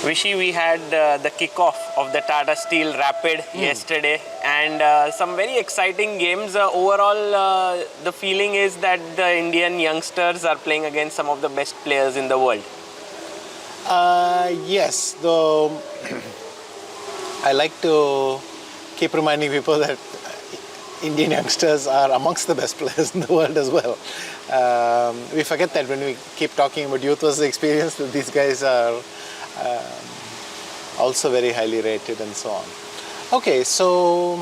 Vishy, we had the kickoff of the Tata Steel Rapid yesterday, and some very exciting games. Overall, the feeling is that the Indian youngsters are playing against some of the best players in the world. Yes, though I like to keep reminding people that Indian youngsters are amongst the best players in the world as well. We forget that when we keep talking about youth versus experience, that these guys are also very highly rated and so on. Okay, so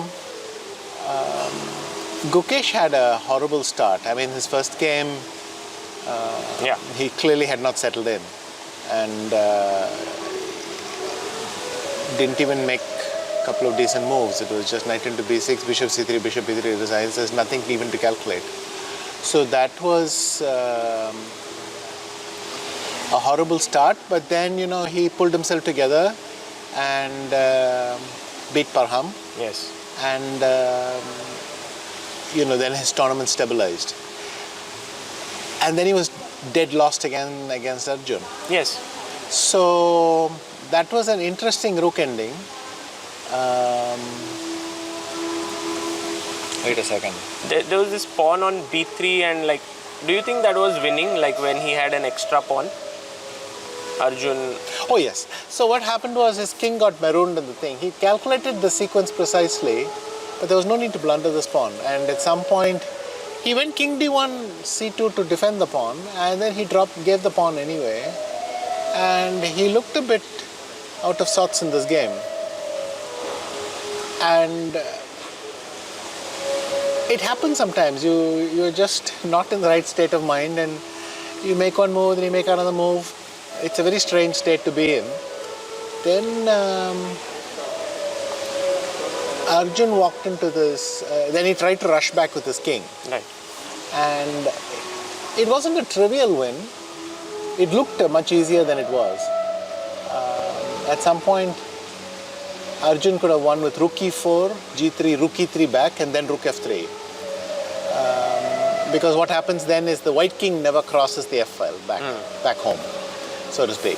Gukesh had a horrible start. I mean, his first game, he clearly had not settled in and didn't even make a couple of decent moves. It was just knight into b6, bishop c3, bishop b3. There's nothing even to calculate. So that was a horrible start, but then, you know, he pulled himself together and beat Parham. Yes. And, you know, then his tournament stabilized. And then he was dead lost again against Arjun. Yes. So that was an interesting rook ending. Wait a second. There was this pawn on b3, and like, do you think that was winning, like when he had an extra pawn? Arjun. Oh yes. So what happened was his king got marooned in the thing. He calculated the sequence precisely, but there was no need to blunder this pawn. And at some point, he went king d1, c2 to defend the pawn, and then he gave the pawn anyway. And he looked a bit out of sorts in this game. And it happens sometimes. You're just not in the right state of mind, and you make one move, then you make another move. It's a very strange state to be in. Then Arjun walked into this, then he tried to rush back with his king. Right. And it wasn't a trivial win. It looked much easier than it was. At some point, Arjun could have won with rook e4, g3, rook e3 back, and then rook f3. Because what happens then is the white king never crosses the f file back home, so to speak.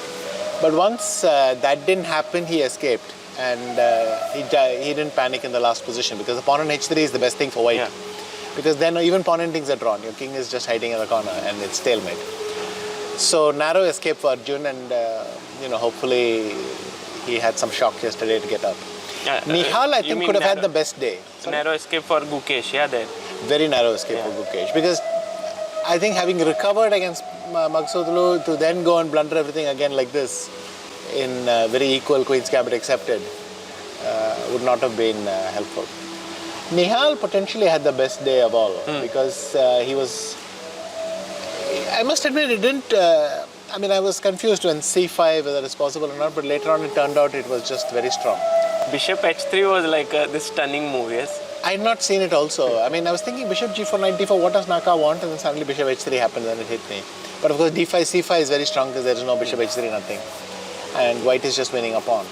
But once that didn't happen, he escaped, and he didn't panic in the last position, because the pawn on h3 is the best thing for white. Yeah. Because then even pawn endings are drawn. Your king is just hiding in the corner, and it's stalemate. So narrow escape for Arjun, and you know, hopefully he had some shock yesterday to get up. Nihal, I think, could have had the best day. Sorry? Narrow escape for Gukesh, yeah, there. Very narrow escape for Gukesh, because I think having recovered against Magsudlu to then go and blunder everything again like this in very equal Queen's Gambit accepted would not have been helpful. Nihal potentially had the best day of all, because he was, I must admit, it didn't, I mean, I was confused when c5 whether it's possible or not, but later on it turned out it was just very strong. Bishop h3 was like this stunning move, yes? I had not seen it also. I mean, I was thinking bishop g4, knight d4, what does Naka want? And then suddenly bishop h3 happened, and it hit me. But of course d5, c5 is very strong because there is no bishop h3, nothing. And white is just winning a pawn.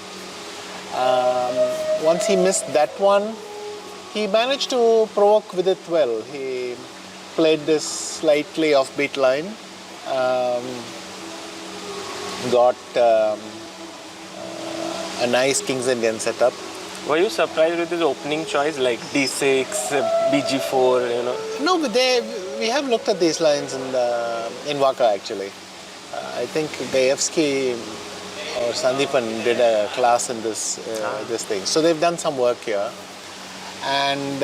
Once he missed that one, he managed to provoke with it well. He played this slightly offbeat line, got a nice King's Indian setup. Were you surprised with his opening choice, like d6, bg4, you know? No, but we have looked at these lines in WACA actually. I think Gayevsky or Sandeepan did a class in this thing. So they've done some work here. And,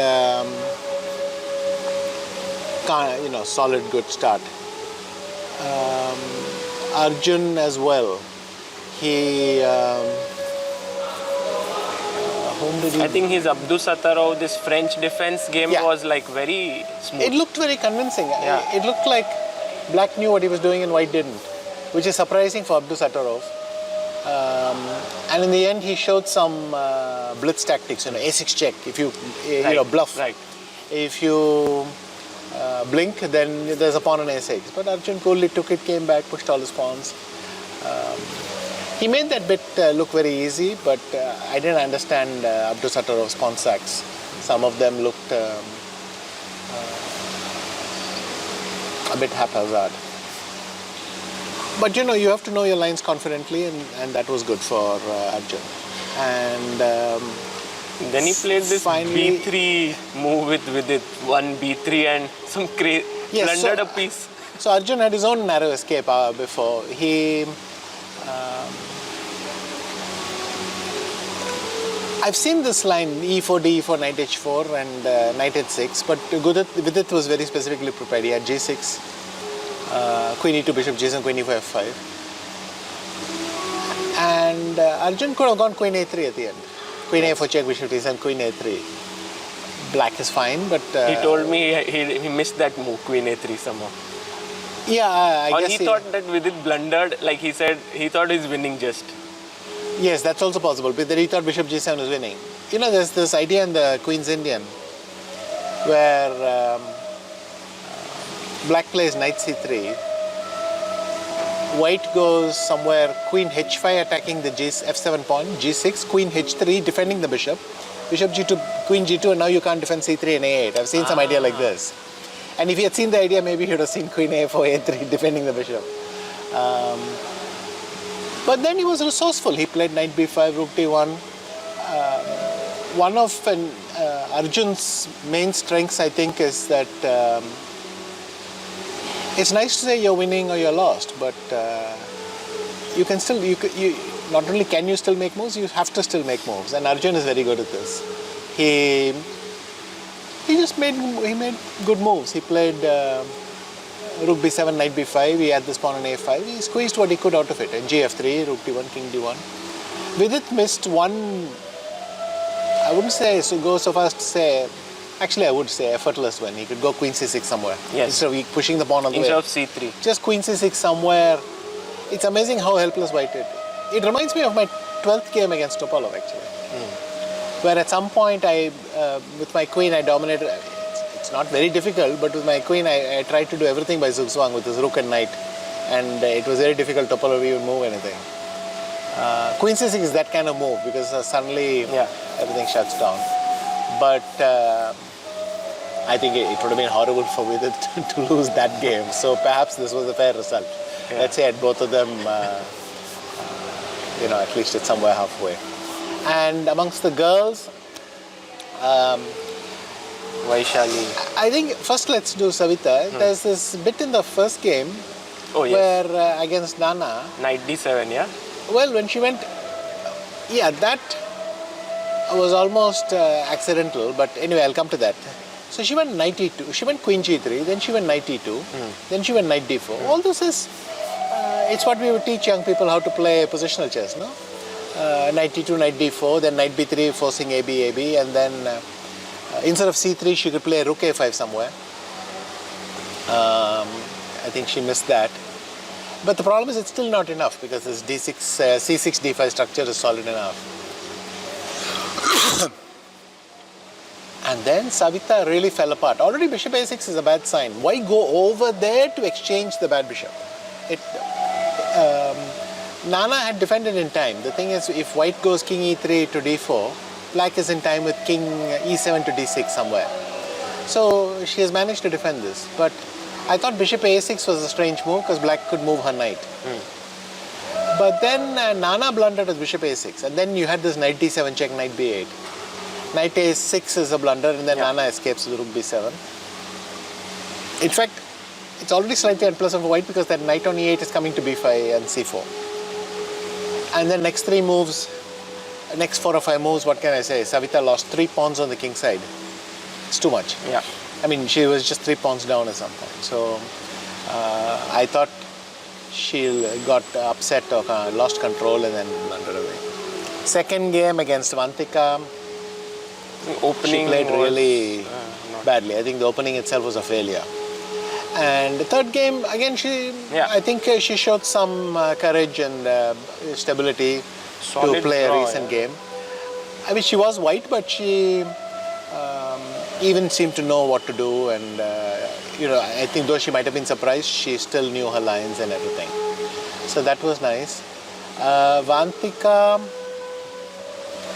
you know, solid, good start. Arjun as well. He... I think his Abdusattorov, this French defense game was like very smooth. It looked very convincing. Yeah. It looked like black knew what he was doing and white didn't, which is surprising for Abdusattorov. And in the end, he showed some blitz tactics, you know, a6 check. If you, you know, bluff. Right. If you blink, then there's a pawn on a6. But Arjun coolly took it, came back, pushed all his pawns. He made that bit look very easy, but I didn't understand Abdusattorov's pawn sacks. Some of them looked a bit haphazard. But you have to know your lines confidently, and that was good for Arjun. And then he played this finally, B3 move with it, one B3 and some yes, blundered a piece. So Arjun had his own narrow escape before. I've seen this line E4, D4, knight H4 and knight H6, but Vidit was very specifically prepared. He had G6, Queen E2, Bishop G7, Queen E4, F5. And Arjun could have gone Queen A3 at the end. Queen A4 check, Bishop T7, Queen A3. Black is fine, but... he told me he missed that move, Queen A3 somehow. Yeah, I or guess he thought that with it blundered, like he said, he thought he's winning just. Yes, that's also possible. But then he thought Bishop G7 was winning. There's this idea in the Queen's Indian where Black plays Knight C3, White goes somewhere Queen H5 attacking the F7 pawn, G6, Queen H3 defending the Bishop, Bishop G2, Queen G2, and now you can't defend C3 and A8. I've seen some idea like this. And if he had seen the idea, maybe he would have seen Queen A4, A3 defending the Bishop. But then he was resourceful. He played Knight B5, Rook D1. One of Arjun's main strengths, I think, is that it's nice to say you're winning or you're lost, but you can still, not only can you still make moves, you have to still make moves. And Arjun is very good at this. He made good moves. He played Rook B7, Knight B5. He had this pawn on A5. He squeezed what he could out of it. And GF3, Rook D1, King D1. Vidit missed one. I wouldn't say go so far as to say. Actually, I would say effortless win. He could go Queen C6 somewhere. Yes. Instead of pushing the pawn on the way. Instead of C3. Just Queen C6 somewhere. It's amazing how helpless White is. It reminds me of my 12th game against Topalov, actually. Where at some point, with my queen, I dominated. It's not very difficult, but with my queen, I tried to do everything by zugzwang with his rook and knight. And it was very difficult Topalov even move anything. Queen C6 is that kind of move because suddenly everything shuts down. But I think it would have been horrible for Vidit to lose that game. So perhaps this was a fair result. Yeah. Let's say at both of them, at least it's somewhere halfway. And amongst the girls, Vaishali. I think first let's do Savitha. There's this bit in the first game where against Nana. Knight D7, yeah? Well, when she went, that was almost accidental, but anyway, I'll come to that. So she went Knight E2, she went Queen G3, then she went Knight E2, then she went Knight D4. All this is, it's what we would teach young people how to play positional chess, no? Knight E2, Knight D4, then Knight B3 forcing AB, and then instead of C3, she could play Rook A5 somewhere. I think she missed that. But the problem is it's still not enough because this C6, D5 structure is solid enough. And then Savitha really fell apart. Already Bishop A6 is a bad sign. Why go over there to exchange the bad bishop? Nana had defended in time. The thing is, if White goes King E3 to D4, Black is in time with King E7 to D6 somewhere. So she has managed to defend this. But I thought Bishop A6 was a strange move because Black could move her knight. But then Nana blundered with Bishop A6. And then you had this Knight D7 check, Knight B8. Knight A6 is a blunder and then Nana escapes with Rook B7. In fact, it's already slightly unpleasant for White because that Knight on E8 is coming to B5 and C4. And then next 4 or 5 moves, what can I say? Savitha lost 3 pawns on the king side. It's too much. Yeah. I mean, she was just 3 pawns down at some point. So I thought she got upset or lost control and then blundered away. Second game against Vantika, she played really badly. I think the opening itself was a failure. And the third game, again, I think she showed some courage and stability to play a recent game. I mean, she was White, but she even seemed to know what to do. And, I think though she might have been surprised, she still knew her lines and everything. So that was nice. Vantika,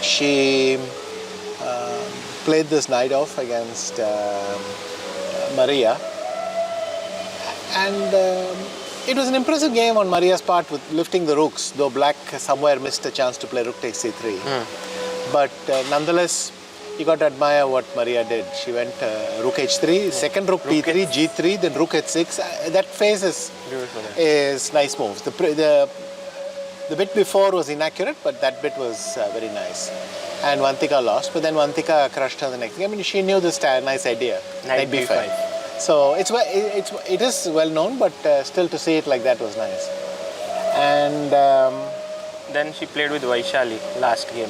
she played this knight off against Maria. And It was an impressive game on Maria's part with lifting the rooks, though Black somewhere missed a chance to play rook takes c3. But nonetheless, you got to admire what Maria did. She went rook h3, second rook p3, g3, then rook h6. That phase is nice moves. The bit before was inaccurate, but that bit was very nice. And Vantika lost, but then Vantika crushed her the next game. I mean, she knew this nice idea, knight b5. So it is well known, but still to see it like that was nice. And then she played with Vaishali last game,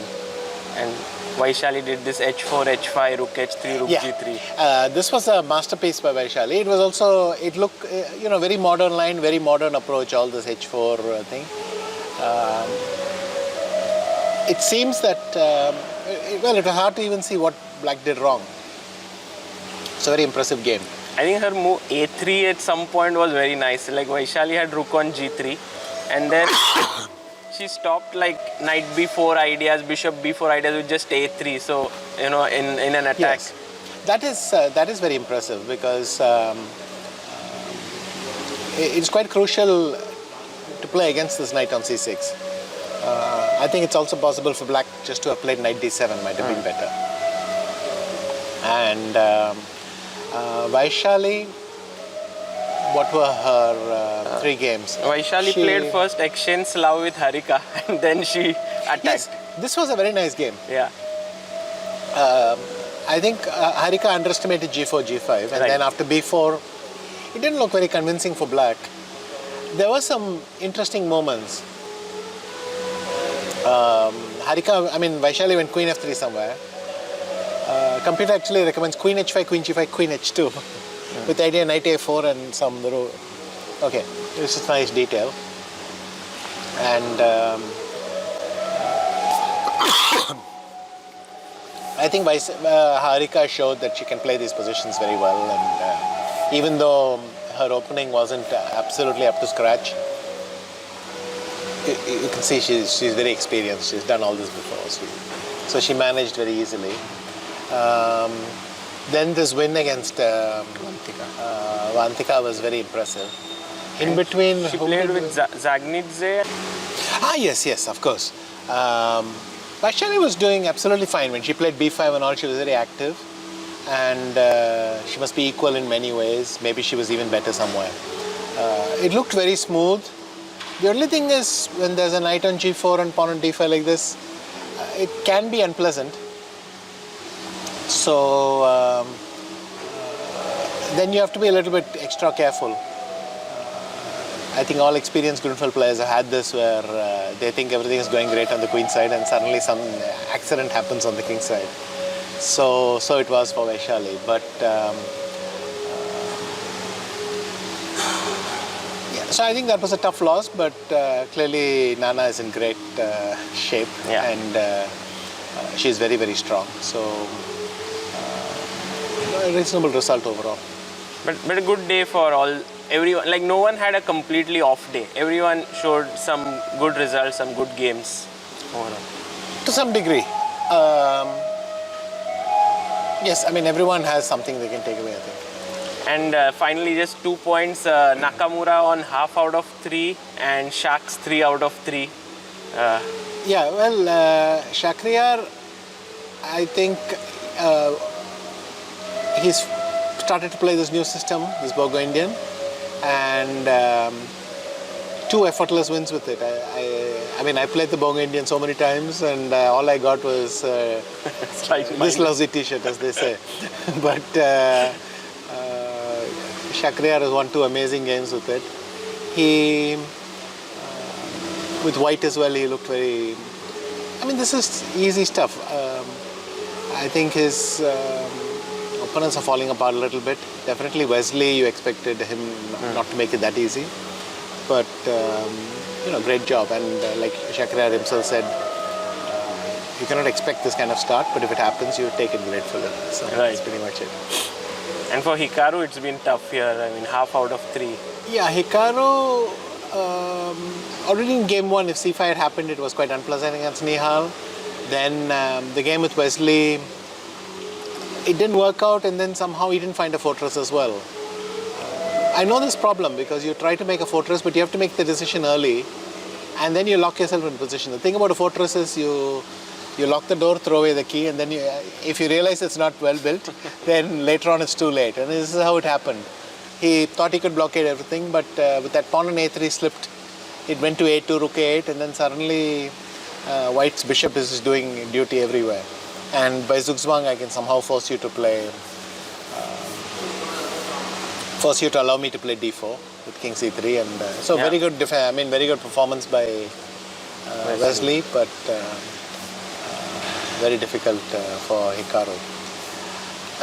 and Vaishali did this h4, h5, rook h3, rook g3. This was a masterpiece by Vaishali. It was also, it looked, very modern line, very modern approach, all this h4 thing. It seems that, it was hard to even see what Black did wrong. It's a very impressive game. I think her move a3 at some point was very nice. Like Vaishali had rook on g3, and then she stopped like knight b4 ideas, bishop b4 ideas with just a3. So in an attack. Yes. That is very impressive because it's quite crucial to play against this knight on c6. I think it's also possible for Black just to have played knight d7 might have been better. And Vaishali, what were her 3 games? Vaishali played first exchange Slav with Harika, and then she attacked. Yes, this was a very nice game. Yeah. I think Harika underestimated g4, g5, and then after b4, it didn't look very convincing for Black. There were some interesting moments. Vaishali went queen f3 somewhere. Computer actually recommends queen h5, queen g5, queen h2 with the idea knight a4 and some row. Okay, this is nice detail. And I think Harika showed that she can play these positions very well, and even though her opening wasn't absolutely up to scratch, you can see she's very experienced. She's done all this before, so she managed very easily. Then this win against Vantika was very impressive. In between, she played with Zagnidze. Yes, of course. Vaishali was doing absolutely fine when she played b5 and all. She was very active, and she must be equal in many ways. Maybe she was even better somewhere. It looked very smooth. The only thing is, when there's a knight on g4 and pawn on d5 like this, it can be unpleasant. So then you have to be a little bit extra careful. I think all experienced Grunfeld players have had this, where they think everything is going great on the queen side, and suddenly some accident happens on the king side. So it was for Vaishali, but so I think that was a tough loss, but clearly Nana is in great shape, and she's very, very strong. So a reasonable result overall. But a good day for everyone. Like, no one had a completely off day. Everyone showed some good results, some good games overall. To some degree. Yes, everyone has something they can take away, I think. And finally, just 2 points. Nakamura on half out of 3 and Shak's 3 out of 3. Shakhriyar, I think he's started to play this new system, this Bogo Indian, and 2 effortless wins with it. I played the Bogo Indian so many times, and all I got was this lousy t-shirt, as they say. But Shakhriyar has won 2 amazing games with it. He, with white as well, he looked very... this is easy stuff. I think his opponents are falling apart a little bit. Definitely Wesley, you expected him not to make it that easy. But, great job. And like Shakhriyar himself said, you cannot expect this kind of start, but if it happens, you take it gratefully. So that's pretty much it. And for Hikaru, it's been tough here. Half out of 3. Yeah, Hikaru, already in game 1, if c5 had happened, it was quite unpleasant against Nihal. Then the game with Wesley, it didn't work out, and then somehow he didn't find a fortress as well. I know this problem because you try to make a fortress, but you have to make the decision early, and then you lock yourself in position. The thing about a fortress is you lock the door, throw away the key, and then if you realize it's not well built, then later on it's too late. And this is how it happened. He thought he could blockade everything, but with that pawn on a3 slipped. It went to a2, rook a8, and then suddenly White's bishop is doing duty everywhere. And by zugzwang, I can somehow force you to allow me to play d4 with king c3, and very good very good performance by Wesley, but very difficult for Hikaru.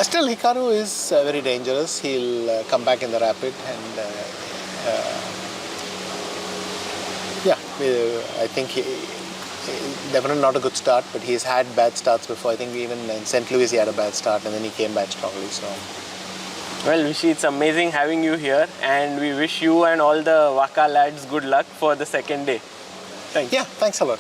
Still, Hikaru is very dangerous. He'll come back in the rapid, and I think definitely not a good start, but he's had bad starts before. I think even in St. Louis he had a bad start, and then he came back strongly. So, well, Vishy, it's amazing having you here, and we wish you and all the WACA lads good luck for the second day. thanks a lot.